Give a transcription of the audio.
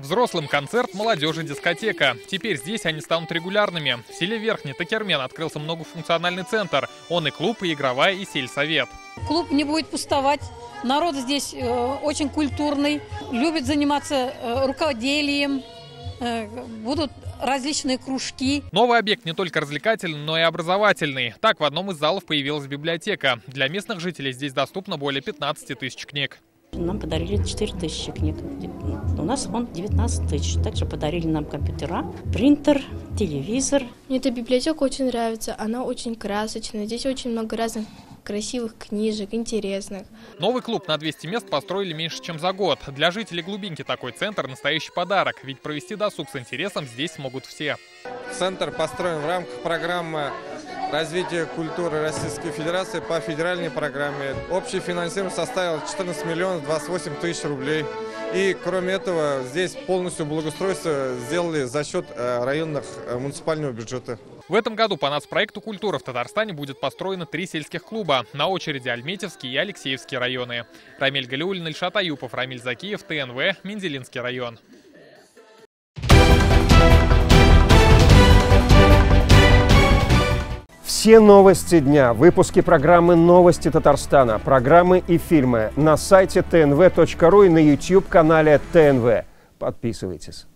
Взрослым концерт, молодежи дискотека. Теперь здесь они станут регулярными. В селе Верхний Такермен открылся многофункциональный центр. Он и клуб, и игровая, и сельсовет. Клуб не будет пустовать. Народ здесь очень культурный, любит заниматься рукоделием. Будут различные кружки. Новый объект не только развлекательный, но и образовательный. Так, в одном из залов появилась библиотека. Для местных жителей здесь доступно более 15 тысяч книг. Нам подарили 4000 книг. У нас фонд 19 тысяч. Также подарили нам компьютера, принтер, телевизор. Мне эта библиотека очень нравится. Она очень красочная. Здесь очень много разных красивых книжек, интересных. Новый клуб на 200 мест построили меньше, чем за год. Для жителей глубинки такой центр – настоящий подарок. Ведь провести досуг с интересом здесь смогут все. Центр построен в рамках программы развития культуры Российской Федерации по федеральной программе. Общее финансирование составило 14 миллионов 28 тысяч рублей. И кроме этого, здесь полностью благоустройство сделали за счет районных муниципального бюджета. В этом году по нацпроекту «Культура» в Татарстане будет построено 3 сельских клуба. На очереди Альметьевский и Алексеевский районы. Рамиль Галиуллин, Ильшат Аюпов, Рамиль Закиев, ТНВ, Менделинский район. Все новости дня, выпуски программы «Новости Татарстана», программы и фильмы на сайте tnv.ru и на YouTube-канале ТНВ. Подписывайтесь.